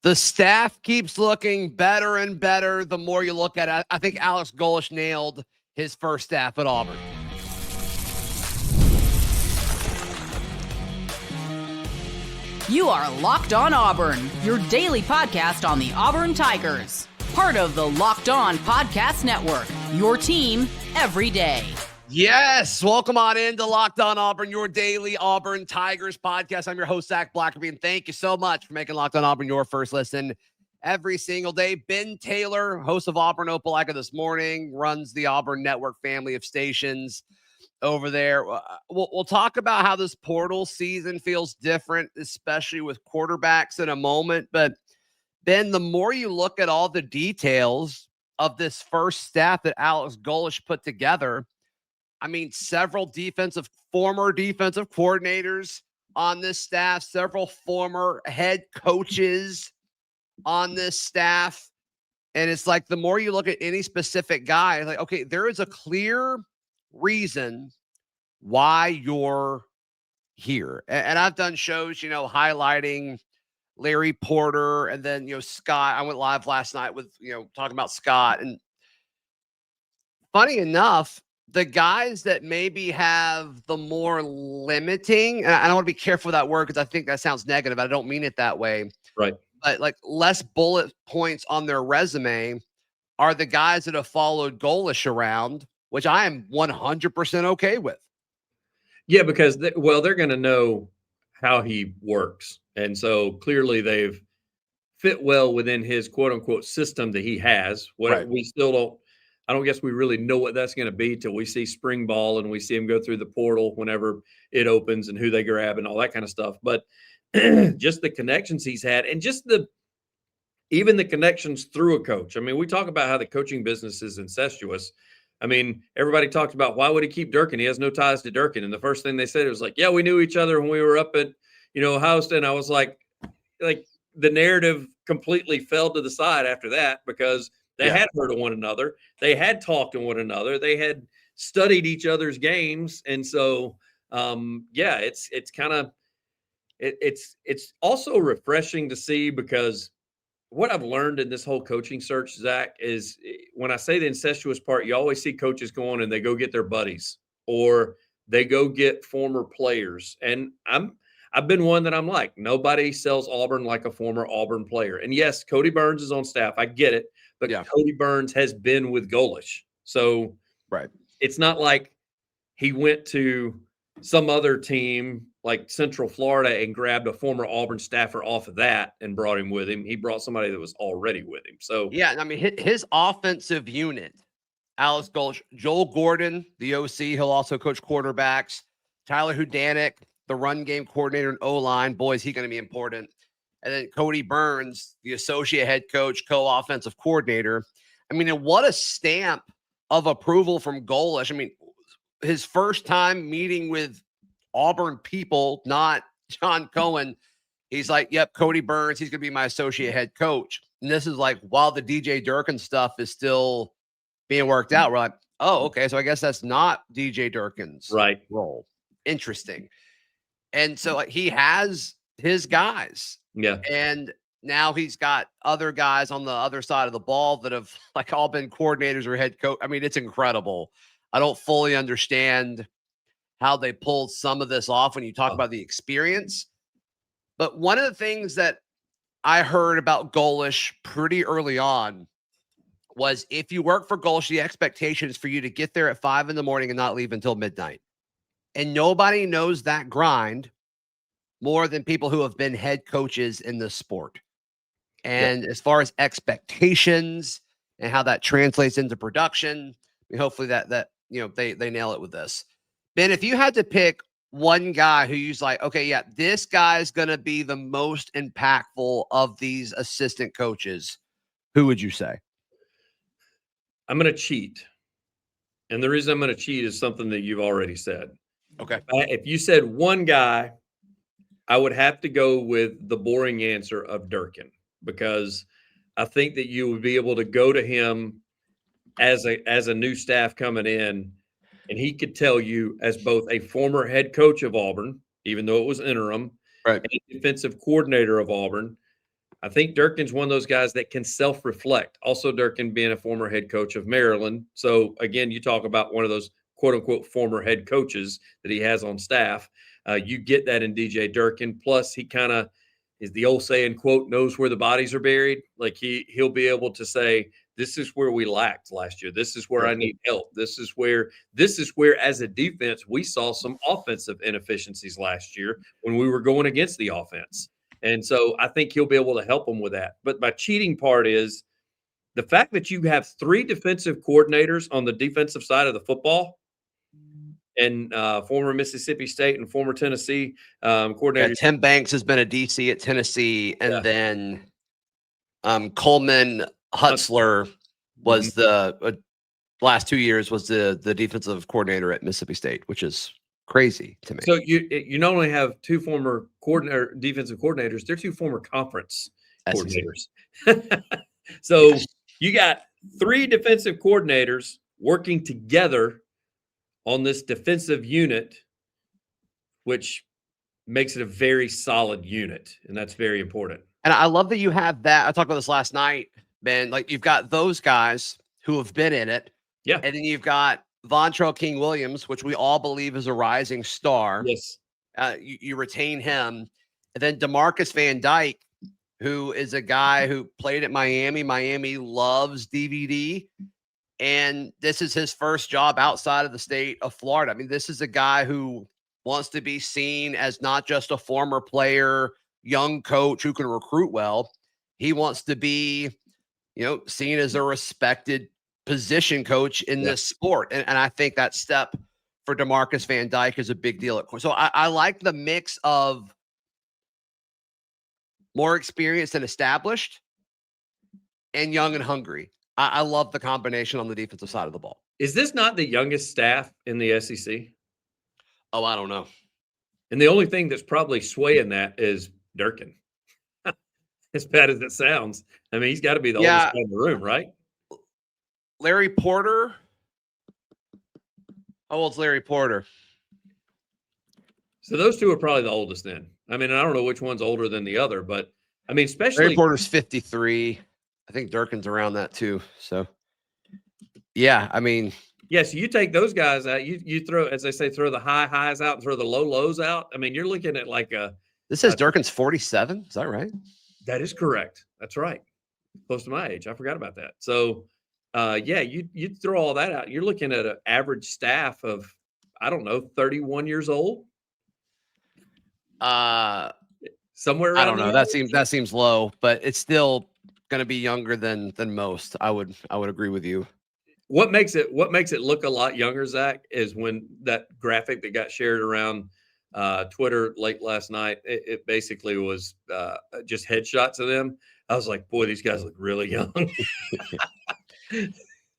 The staff keeps looking better and better the more you look at it. I think Alex Golesh nailed his first staff at Auburn. You are Locked On Auburn, your daily podcast on the Auburn Tigers. Part of the Locked On Podcast Network, your team every day. Yes, welcome on into Locked On Auburn, your daily Auburn Tigers podcast. I'm your host, Zach Blackerby, and thank you so much for making Locked On Auburn your first listen every single day. Ben Taylor, host of Auburn Opelika This Morning, runs the Auburn Network family of stations over there. We'll talk about how this portal season feels different, especially with quarterbacks in a moment. But Ben, the more you look at all the details of this first staff that Alex Golesh put together, I mean, several former defensive coordinators on this staff, several former head coaches on this staff. And it's like, the more you look at any specific guy, like, okay, there is a clear reason why you're here. And I've done shows, highlighting Larry Porter and then, Scott. I went live last night with, talking about Scott. And funny enough, the guys that maybe have the more limiting, and I don't want to be careful with that word because I think that sounds negative. I don't mean it that way. Right. But like less bullet points on their resume are the guys that have followed Golesh around, which I am 100% okay with. Yeah, because, they're going to know how he works. And so clearly they've fit well within his quote unquote system that he has. Right. We still don't. I don't guess we really know what that's going to be till we see spring ball and we see him go through the portal whenever it opens and who they grab and all that kind of stuff. But just the connections he's had and just even the connections through a coach. I mean, we talk about how the coaching business is incestuous. I mean, everybody talked about why would he keep Durkin? He has no ties to Durkin. And the first thing they said was like, yeah, we knew each other when we were up at, Houston. I was like the narrative completely fell to the side after that because they had heard of one another. They had talked to one another. They had studied each other's games. And so, it's kind of, it's also refreshing to see because what I've learned in this whole coaching search, Zach, is when I say the incestuous part, you always see coaches going and they go get their buddies or they go get former players. And I've been one that I'm like, nobody sells Auburn like a former Auburn player. And yes, Cody Burns is on staff. I get it. But Cody Burns has been with Golesh. So It's not like he went to some other team like Central Florida and grabbed a former Auburn staffer off of that and brought him with him. He brought somebody that was already with him. So, I mean, his offensive unit, Alex Golesh, Joel Gordon, the OC, he'll also coach quarterbacks, Tyler Hudanik, the run game coordinator and O-line. Boy, is he going to be important. And then Cody Burns, the associate head coach, co-offensive coordinator. I mean, and what a stamp of approval from Golesh. I mean, his first time meeting with Auburn people, not John Cohen. He's like, yep, Cody Burns, he's going to be my associate head coach. And this is like, while the DJ Durkin stuff is still being worked out, we're like, oh, okay, so I guess that's not DJ Durkin's role. Interesting. And so he has his guys. Yeah. And now he's got other guys on the other side of the ball that have like all been coordinators or head coach. I mean, it's incredible. I don't fully understand how they pulled some of this off when you talk about the experience. But one of the things that I heard about Golesh pretty early on was if you work for Golesh, the expectation is for you to get there at 5 a.m. and not leave until midnight. And nobody knows that grind more than people who have been head coaches in the sport. And as far as expectations and how that translates into production, I mean, hopefully that they nail it with this. Ben, if you had to pick one guy who you's like, okay, yeah, this guy is going to be the most impactful of these assistant coaches, who would you say? I'm going to cheat. And the reason I'm going to cheat is something that you've already said. Okay. If you said one guy, I would have to go with the boring answer of Durkin, because I think that you would be able to go to him as a new staff coming in, and he could tell you as both a former head coach of Auburn, even though it was interim, right, and a defensive coordinator of Auburn. I think Durkin's one of those guys that can self-reflect. Also, Durkin being a former head coach of Maryland. So, again, you talk about one of those quote-unquote former head coaches that he has on staff. You get that in DJ Durkin. Plus, he kind of is the old saying, quote, knows where the bodies are buried. Like he'll be able to say, this is where we lacked last year. This is where I need help. This is where as a defense, we saw some offensive inefficiencies last year when we were going against the offense. And so I think he'll be able to help them with that. But my cheating part is the fact that you have 3 defensive coordinators on the defensive side of the football, and former Mississippi State and former Tennessee coordinator. Yeah, Tim Banks has been a DC at Tennessee, and then Coleman Hutzler was the last 2 years was the defensive coordinator at Mississippi State, which is crazy to me. So you not only have 2 former defensive coordinators, they're 2 former conference coordinators. So you got 3 defensive coordinators working together on this defensive unit, which makes it a very solid unit, and that's very important. And I love that you have that. I talked about this last night, Ben. Like, you've got those guys who have been in it. Yeah. And then you've got Vontrell King-Williams, which we all believe is a rising star. Yes. You retain him. And then DeMarcus Van Dyke, who is a guy who played at Miami. Miami loves DVD. And this is his first job outside of the state of Florida. I mean, this is a guy who wants to be seen as not just a former player, young coach who can recruit well. He wants to be, seen as a respected position coach in this sport. And I think that step for DeMarcus Van Dyke is a big deal. So I like the mix of more experienced and established and young and hungry. I love the combination on the defensive side of the ball. Is this not the youngest staff in the SEC? Oh, I don't know. And the only thing that's probably swaying that is Durkin. As bad as it sounds. I mean, he's got to be the oldest guy in the room, right? Larry Porter. How old's Larry Porter? So those 2 are probably the oldest then. I mean, I don't know which one's older than the other, but I mean, especially Larry Porter's 53. I think Durkin's around that too. So, yeah, I mean. Yes, you take those guys out. You throw, as they say, throw the high highs out and throw the low lows out. I mean, you're looking at like a. This says Durkin's 47. Is that right? That is correct. That's right. Close to my age. I forgot about that. So, you throw all that out. You're looking at an average staff of, I don't know, 31 years old. Somewhere around. I don't know. That seems low, but it's still going to be younger than most. I would agree with you. What makes it look a lot younger, Zach, is when that graphic that got shared around Twitter late last night, it basically was just headshots of them. I was like, boy, these guys look really young.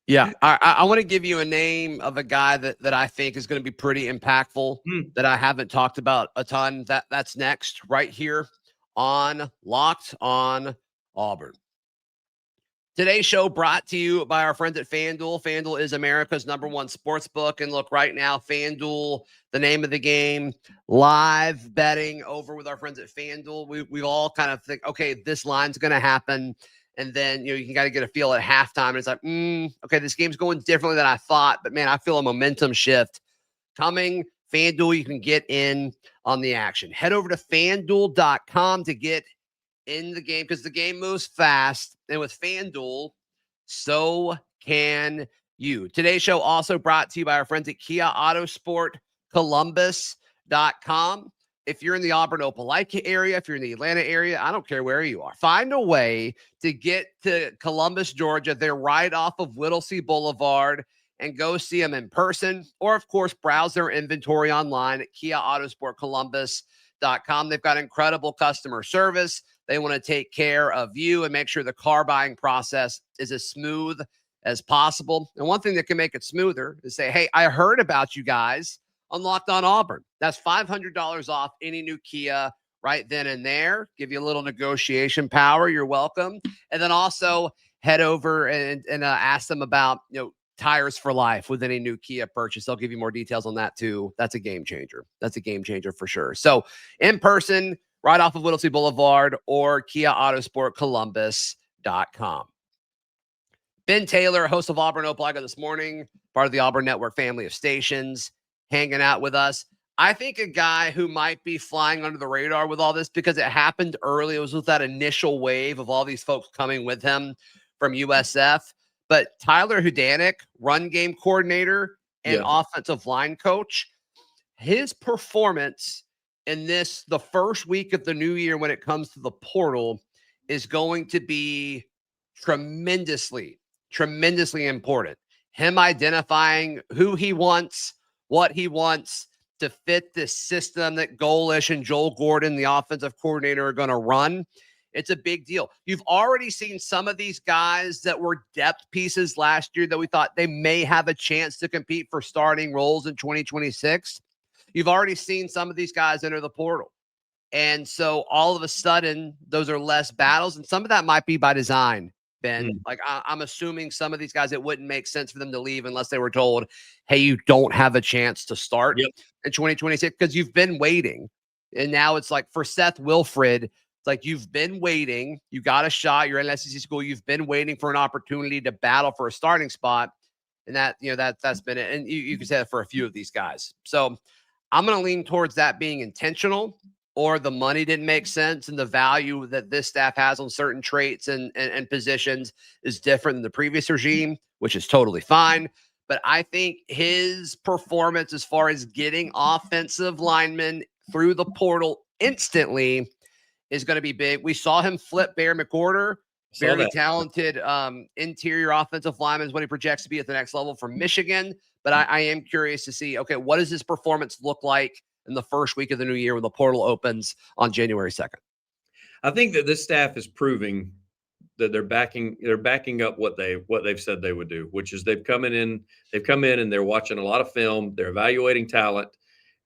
Yeah. I want to give you a name of a guy that I think is going to be pretty impactful that I haven't talked about a ton. That's next right here on Locked on Auburn. Today's show brought to you by our friends at FanDuel. FanDuel is America's #1 sports book. And look, right now, FanDuel, the name of the game, live betting over with our friends at FanDuel. We all kind of think, okay, this line's going to happen. And then, you can got to get a feel at halftime. And it's like, okay, this game's going differently than I thought. But, man, I feel a momentum shift coming. FanDuel, you can get in on the action. Head over to FanDuel.com to get in the game because the game moves fast. And with FanDuel, so can you. Today's show also brought to you by our friends at Kia Autosport Columbus.com. If you're in the Auburn Opelika area, if you're in the Atlanta area, I don't care where you are. Find a way to get to Columbus, Georgia. They're right off of Whittlesey Boulevard, and go see them in person. Or, of course, browse their inventory online at KiaAutosportColumbus.com. They've got incredible customer service. They want to take care of you and make sure the car buying process is as smooth as possible. And one thing that can make it smoother is say, hey, I heard about you guys on Locked on Auburn. That's $500 off any new Kia right then and there. Give you a little negotiation power. You're welcome. And then also head over and ask them about, tires for life with any new Kia purchase. They'll give you more details on that too. That's a game changer. That's a game changer for sure. So in person, right off of Whittlesey Boulevard, or KiaAutosportColumbus.com. Ben Taylor, host of Auburn Opelika this morning, part of the Auburn Network family of stations, hanging out with us. I think a guy who might be flying under the radar with all this because it happened early. It was with that initial wave of all these folks coming with him from USF. But Tyler Hudanik, run game coordinator and offensive line coach, his performance in the first week of the new year when it comes to the portal is going to be tremendously important. Him identifying who he wants, what he wants to fit this system that Golesh and Joel Gordon, the offensive coordinator, are going to run. It's a big deal. You've already seen some of these guys that were depth pieces last year that we thought they may have a chance to compete for starting roles in 2026. You've already seen some of these guys enter the portal. And so all of a sudden, those are less battles. And some of that might be by design, Ben. Like I'm assuming some of these guys, it wouldn't make sense for them to leave unless they were told, hey, you don't have a chance to start in 2026 because you've been waiting. And now it's like for Seth Wilfred, it's like you've been waiting. You got a shot. You're in SEC school. You've been waiting for an opportunity to battle for a starting spot. And that's been it. And you can say that for a few of these guys. So I'm going to lean towards that being intentional, or the money didn't make sense and the value that this staff has on certain traits and positions is different than the previous regime, which is totally fine. But I think his performance as far as getting offensive linemen through the portal instantly is going to be big. We saw him flip Bear McWhorter, very talented interior offensive lineman is what he projects to be at the next level from Michigan. But I am curious to see, okay, what does his performance look like in the first week of the new year when the portal opens on January 2nd? I think that this staff is proving that they're backing up what they've said they would do, which is they've come in and they're watching a lot of film, they're evaluating talent,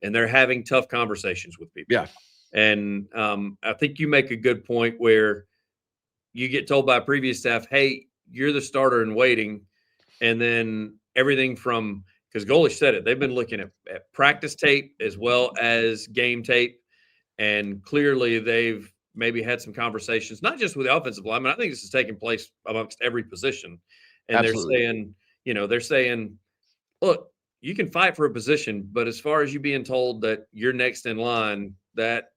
and they're having tough conversations with people. Yeah. And I think you make a good point where you get told by previous staff, hey, you're the starter in waiting. And then everything from, because Golesh said it, they've been looking at practice tape as well as game tape. And clearly they've maybe had some conversations, not just with the offensive lineman. I think this is taking place amongst every position. And Absolutely. they're saying, look, you can fight for a position, but as far as you being told that you're next in line, that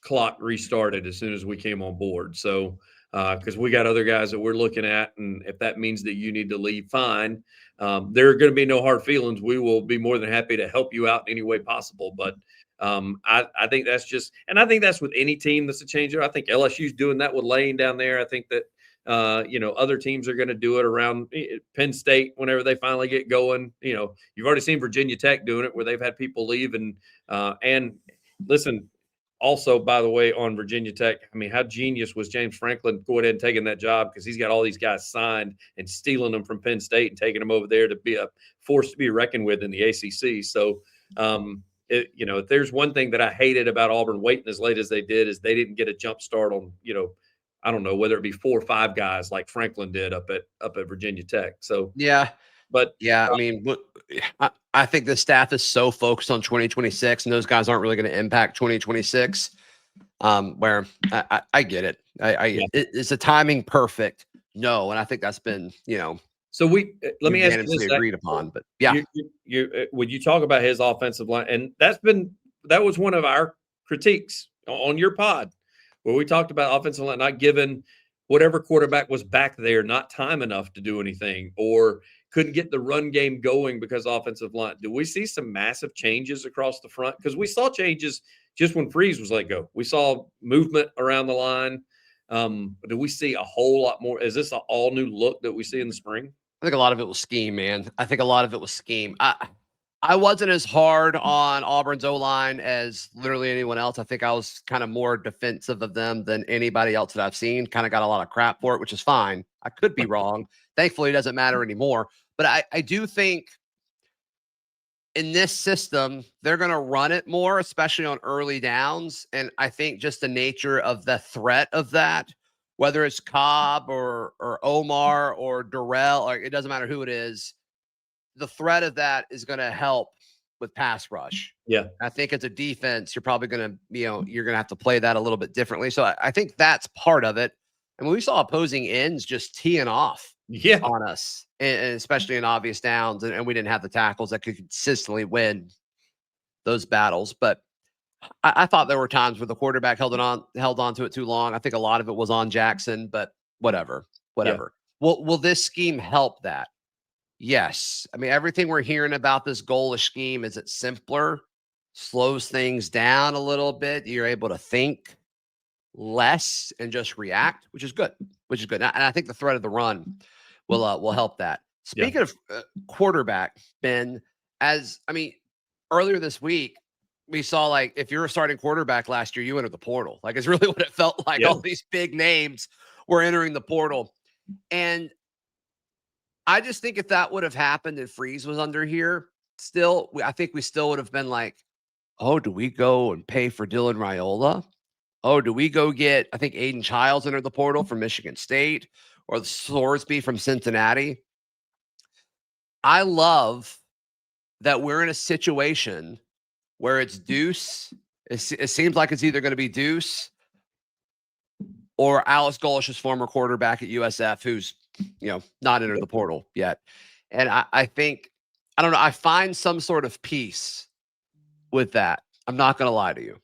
clock restarted as soon as we came on board. So, because we got other guys that we're looking at, and if that means that you need to leave, fine. There are going to be no hard feelings. We will be more than happy to help you out in any way possible. But I think that's just, and I think that's with any team that's a changer. I think LSU's doing that with Lane down there. I think that other teams are going to do it around Penn State whenever they finally get going. You've already seen Virginia Tech doing it where they've had people leave, and listen. Also, by the way, on Virginia Tech, I mean, how genius was James Franklin going ahead and taking that job, because he's got all these guys signed and stealing them from Penn State and taking them over there to be a force to be reckoned with in the ACC. So, if there's one thing that I hated about Auburn waiting as late as they did, is they didn't get a jump start on, I don't know whether it be 4 or 5 guys like Franklin did up at Virginia Tech. So yeah. But yeah, I mean, I think the staff is so focused on 2026, and those guys aren't really going to impact 2026. Where I get it. Is the timing perfect? No, and I think that's been So let me ask you this: agreed upon, but yeah, would you talk about his offensive line? And that was one of our critiques on your pod, where we talked about offensive line not given whatever quarterback was back there not time enough to do anything, or couldn't get the run game going because offensive line. Do we see some massive changes across the front? Because we saw changes just when Freeze was let go. We saw movement around the line. Do we see a whole lot more? Is this an all new look that we see in the spring? I think a lot of it was scheme, man. I think a lot of it was scheme. I wasn't as hard on Auburn's O-line as literally anyone else. I think I was kind of more defensive of them than anybody else that I've seen. Kind of got a lot of crap for it, which is fine. I could be wrong. Thankfully, it doesn't matter anymore. But I do think in this system, they're going to run it more, especially on early downs. And I think just the nature of the threat of that, whether it's Cobb or Omar or Durrell, or it doesn't matter who it is, the threat of that is going to help with pass rush. Yeah. I think as a defense, you're probably going to, you're going to have to play that a little bit differently. So I think that's part of it. And we saw opposing ends just teeing off on us, and especially in obvious downs. And we didn't have the tackles that could consistently win those battles. But I thought there were times where the quarterback held on to it too long. I think a lot of it was on Jackson, but whatever. Yeah. Will this scheme help that? Yes. I mean, everything we're hearing about this Golesh scheme, is it simpler, slows things down a little bit. You're able to think less and just react, which is good. And I think the threat of the run will help that. Speaking of quarterback, Ben, earlier this week, we saw, like, if you're a starting quarterback last year, you entered the portal. Like, it's really what it felt like. All these big names were entering the portal. And I just think if that would have happened and Freeze was under here, I think we still would have been like, oh, do we go and pay for Dylan Raiola? Oh, do we go get, I think Aiden Childs entered the portal from Michigan State, or the Sorsby from Cincinnati. I love that we're in a situation where it's Deuce. It seems like it's either going to be Deuce or Alex Golesh's former quarterback at USF, who's, not entered the portal yet. And I think, I don't know, I find some sort of peace with that. I'm not going to lie to you.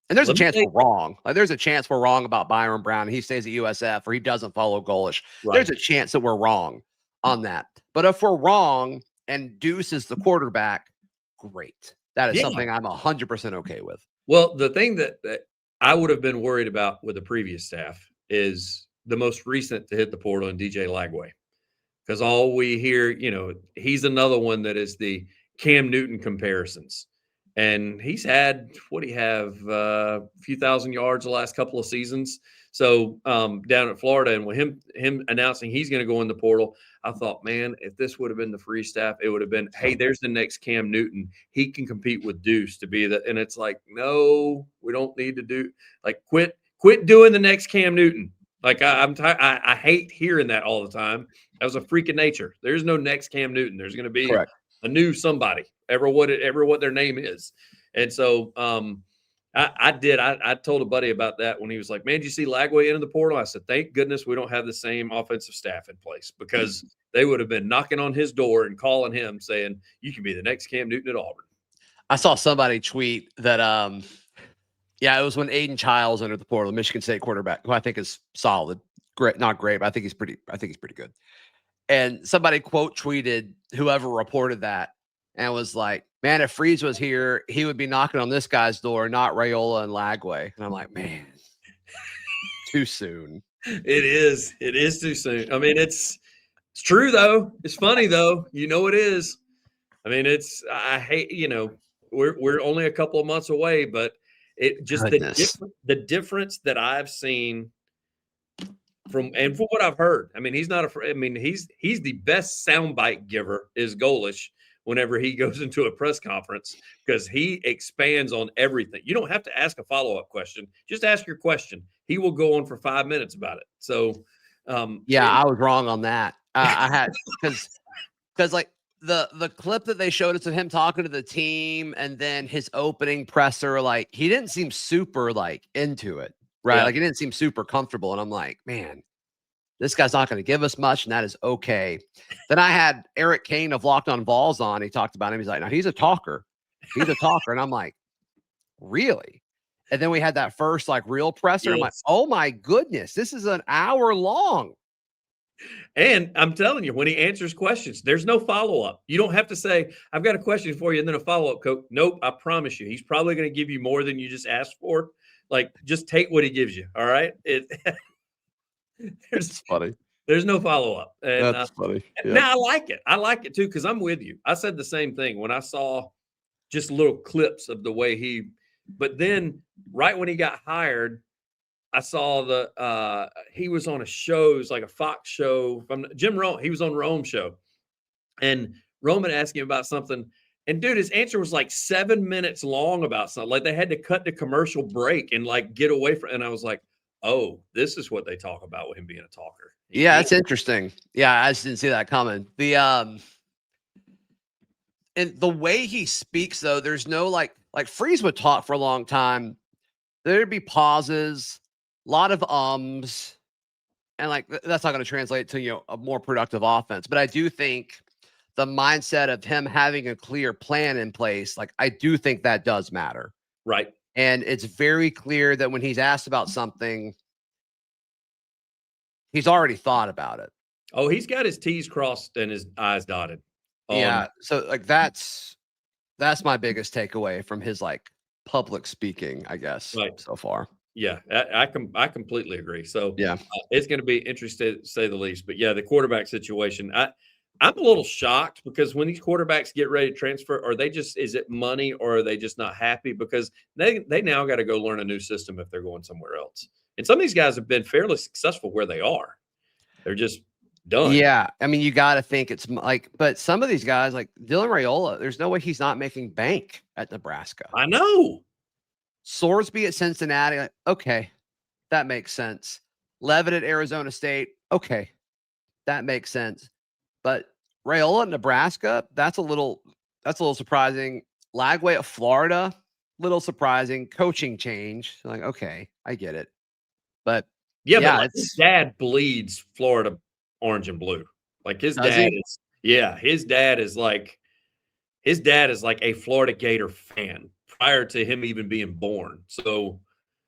And there's a chance we're wrong. Like, there's a chance we're wrong about Byrum Brown. He stays at USF or he doesn't follow Golesh. Right. There's a chance that we're wrong on that. But if we're wrong and Deuce is the quarterback, great. That is something I'm 100% okay with. Well, the thing that I would have been worried about with the previous staff is the most recent to hit the portal in DJ Lagway. Because all we hear, he's another one that is the Cam Newton comparisons. And he's had, a few thousand yards the last couple of seasons. So down at Florida, and with him announcing he's going to go in the portal, I thought, man, if this would have been the free staff, it would have been, hey, there's the next Cam Newton. He can compete with Deuce to be and it's like, no, we don't need to do, like, quit doing the next Cam Newton. Like, I'm tired. I hate hearing that all the time. That was a freak of nature. There's no next Cam Newton. There's going to be a new somebody, ever what their name is. And so I told a buddy about that when he was like, man, did you see Lagway into the portal? I said, thank goodness we don't have the same offensive staff in place, because they would have been knocking on his door and calling him saying, you can be the next Cam Newton at Auburn. I saw somebody tweet that, it was when Aiden Childs entered the portal, the Michigan State quarterback, who I think is solid. Great, not great, but I think he's pretty good. And somebody quote tweeted whoever reported that and was like, man, if Freeze was here, he would be knocking on this guy's door, not Raiola and Lagway. And I'm like, man, too soon. It is too soon. I mean, it's true though. It's funny though. It is. I mean, I hate, we're only a couple of months away, but it just the difference that I've seen from what I've heard. I mean, he's not afraid. I mean, he's the best soundbite giver is Golesh whenever he goes into a press conference, because he expands on everything. You don't have to ask a follow-up question. Just ask your question. He will go on for 5 minutes about it. So, I was wrong on that. I had, because like the clip that they showed us of him talking to the team and then his opening presser, like, he didn't seem super like into it, right? Like, he didn't seem super comfortable. And I'm like, man, this guy's not going to give us much, and that is okay. Then I had Eric Kane of Locked On Vols on. He talked about him. He's like, no, he's a talker. And I'm like, really? And then we had that first, like, real presser. I'm like, oh my goodness, this is an hour long. And I'm telling you, when he answers questions, there's no follow-up. You don't have to say, I've got a question for you, and then a follow-up, Coach. Nope, I promise you. He's probably going to give you more than you just asked for. Like, just take what he gives you, all right? It's funny. There's no follow-up. And that's funny. Yeah. Now I like it. I like it too, because I'm with you. I said the same thing when I saw just little clips of the way but then right when he got hired, I saw he was on a show, it was like a Fox show from Jim Rome. He was on Rome's show. And Roman asked him about something. And dude, his answer was like 7 minutes long about something. Like, they had to cut the commercial break and like get away from. And I was like, oh, this is what they talk about with him being a talker. Yeah, that's interesting. Yeah, I just didn't see that coming. And the way he speaks, though, there's no like Freeze would talk for a long time. There'd be pauses, a lot of ums, and like that's not going to translate to a more productive offense. But I do think the mindset of him having a clear plan in place, like I do think that does matter. Right. And it's very clear that when he's asked about something, he's already thought about it. Oh, he's got his T's crossed and his I's dotted. Yeah. So like that's my biggest takeaway from his like public speaking, I guess, so far. Yeah, I completely agree. So yeah, it's going to be interesting to say the least. But yeah, the quarterback situation, I'm a little shocked because when these quarterbacks get ready to transfer, is it money or are they just not happy because they now got to go learn a new system if they're going somewhere else. And some of these guys have been fairly successful where they are. They're just done. Yeah, I mean, you got to think it's like, but some of these guys, like Dylan Raiola, there's no way he's not making bank at Nebraska. I know. Sorsby at Cincinnati, like, okay, that makes sense. Levitt at Arizona State, okay, that makes sense. But Raiola at Nebraska, that's a little surprising. Lagway at Florida, little surprising. Coaching change, like, okay, I get it. But but like his dad bleeds Florida orange and blue. Like his dad is like a Florida Gator fan prior to him even being born. So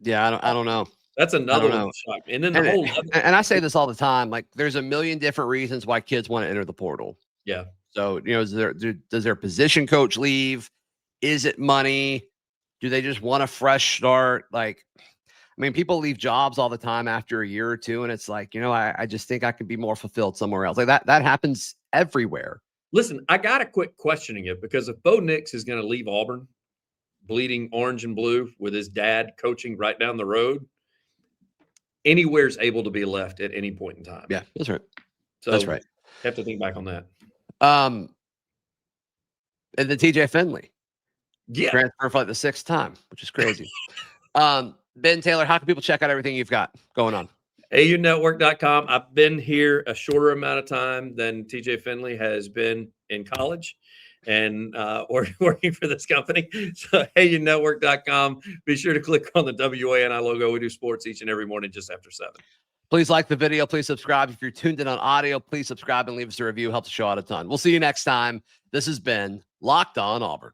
yeah, I don't know. That's another one shock. And then and I say this all the time, like there's a million different reasons why kids want to enter the portal. Yeah. So, does their position coach leave? Is it money? Do they just want a fresh start? Like, I mean, people leave jobs all the time after a year or two, and it's like, I just think I could be more fulfilled somewhere else. Like that happens everywhere. Listen, I got to quit questioning it because if Bo Nix is going to leave Auburn bleeding orange and blue with his dad coaching right down the road, anywhere's able to be left at any point in time. Yeah, that's right. So that's right. Have to think back on that. And then TJ Finley. Yeah. Transfer for like the 6th time, which is crazy. Ben Taylor, how can people check out everything you've got going on? AUnetwork.com. I've been here a shorter amount of time than TJ Finley has been in college and working for this company. So AUnetwork.com. Be sure to click on the WANI logo. We do sports each and every morning just after 7. Please like the video. Please subscribe. If you're tuned in on audio, please subscribe and leave us a review. Helps the show out a ton. We'll see you next time. This has been Locked On Auburn.